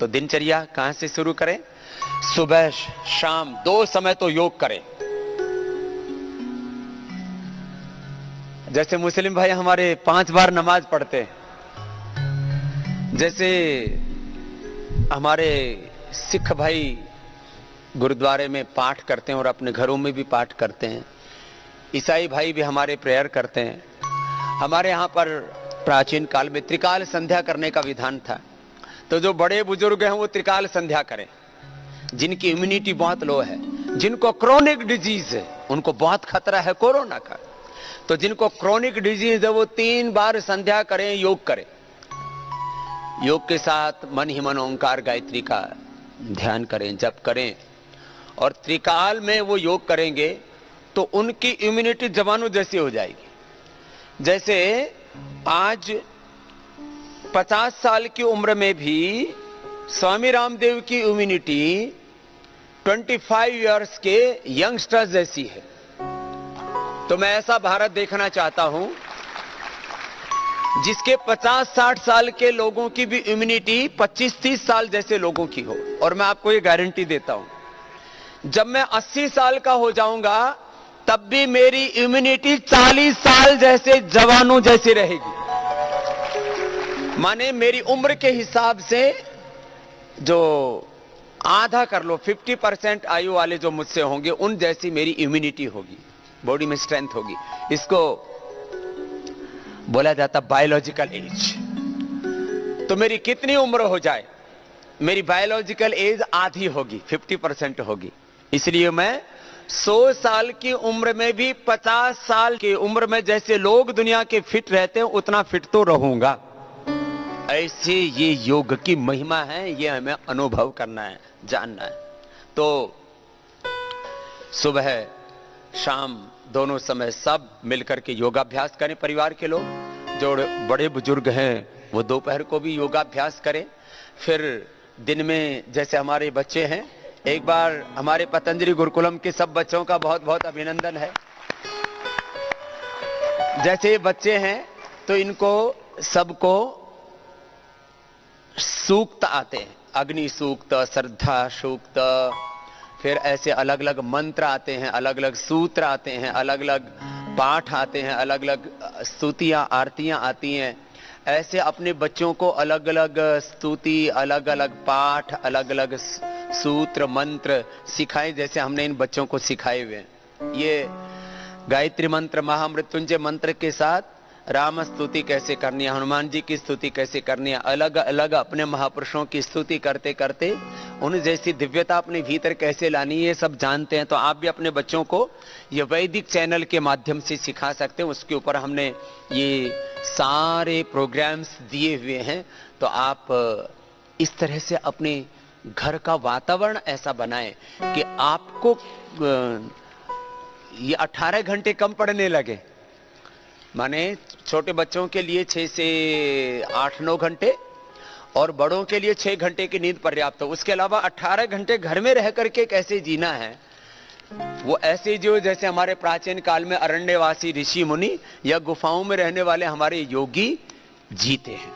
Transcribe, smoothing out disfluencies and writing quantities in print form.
तो दिनचर्या कहां से शुरू करें? सुबह शाम 2 समय तो योग करें। जैसे मुस्लिम भाई हमारे 5 बार नमाज पढ़ते हैं, जैसे हमारे सिख भाई गुरुद्वारे में पाठ करते हैं और अपने घरों में भी पाठ करते हैं, ईसाई भाई भी हमारे प्रेयर करते हैं। हमारे यहाँ पर प्राचीन काल में त्रिकाल संध्या करने का विधान था, तो जो बड़े बुजुर्ग हैं वो त्रिकाल संध्या करें। जिनकी इम्यूनिटी बहुत लो है, जिनको क्रोनिक डिजीज है, उनको बहुत खतरा है कोरोना का, तो जिनको क्रोनिक डिजीज है वो 3 बार संध्या करें, योग करें। योग के साथ मन ही मन ओंकार गायत्री का ध्यान करें, जप करें, और त्रिकाल में वो योग करेंगे तो उनकी इम्यूनिटी जवानों जैसी हो जाएगी। जैसे आज 50 साल की उम्र में भी स्वामी रामदेव की इम्यूनिटी 25 इयर्स के यंगस्टर्स जैसी है। तो मैं ऐसा भारत देखना चाहता हूं जिसके 50-60 साल के लोगों की भी इम्यूनिटी 25-30 साल जैसे लोगों की हो। और मैं आपको ये गारंटी देता हूं, जब मैं 80 साल का हो जाऊंगा तब भी मेरी इम्यूनिटी 40 साल जैसे जवानों जैसी रहेगी। माने मेरी उम्र के हिसाब से जो आधा कर लो 50% आयु वाले जो मुझसे होंगे उन जैसी मेरी इम्यूनिटी होगी, बॉडी में स्ट्रेंथ होगी। इसको बोला जाता बायोलॉजिकल एज। तो मेरी कितनी उम्र हो जाए, मेरी बायोलॉजिकल एज आधी होगी, 50% होगी। इसलिए मैं 100 साल की उम्र में भी 50 साल की उम्र में जैसे लोग दुनिया के फिट रहते हैं उतना फिट तो रहूंगा। ऐसे ये योग की महिमा है, ये हमें अनुभव करना है, जानना है। तो सुबह शाम दोनों समय सब मिलकर के योगाभ्यास करें। परिवार के लोग जो बड़े बुजुर्ग हैं वो दोपहर को भी योगाभ्यास करें। फिर दिन में जैसे हमारे बच्चे हैं, एक बार हमारे पतंजलि गुरुकुलम के सब बच्चों का बहुत बहुत अभिनंदन है। जैसे ये बच्चे हैं तो इनको सबको सूक्त आते हैं, अग्नि सूक्त, श्रद्धा सूक्त, फिर ऐसे अलग अलग मंत्र आते हैं, अलग अलग सूत्र आते हैं, अलग अलग पाठ आते हैं, अलग अलग स्तुतियां आरतियां आती हैं। ऐसे अपने बच्चों को अलग अलग स्तुति, अलग अलग पाठ, अलग अलग सूत्र मंत्र सिखाए, जैसे हमने इन बच्चों को सिखाए हुए हैं। ये गायत्री मंत्र, महामृत्युंजय मंत्र के साथ राम स्तुति कैसे करनी है, हनुमान जी की स्तुति कैसे करनी है, अलग अलग अपने महापुरुषों की स्तुति करते करते उन जैसी दिव्यता अपने भीतर कैसे लानी है, ये सब जानते हैं। तो आप भी अपने बच्चों को ये वैदिक चैनल के माध्यम से सिखा सकते हैं। उसके ऊपर हमने ये सारे प्रोग्राम्स दिए हुए हैं। तो आप इस तरह से अपने घर का वातावरण ऐसा बनाएं कि आपको ये 18 घंटे कम पड़ने लगे। माने छोटे बच्चों के लिए 6 से 8-9 घंटे और बड़ों के लिए 6 घंटे की नींद पर्याप्त हो। उसके अलावा 18 घंटे घर में रह करके कैसे जीना है, वो ऐसे जो जैसे हमारे प्राचीन काल में अरण्यवासी ऋषि मुनि या गुफाओं में रहने वाले हमारे योगी जीते हैं।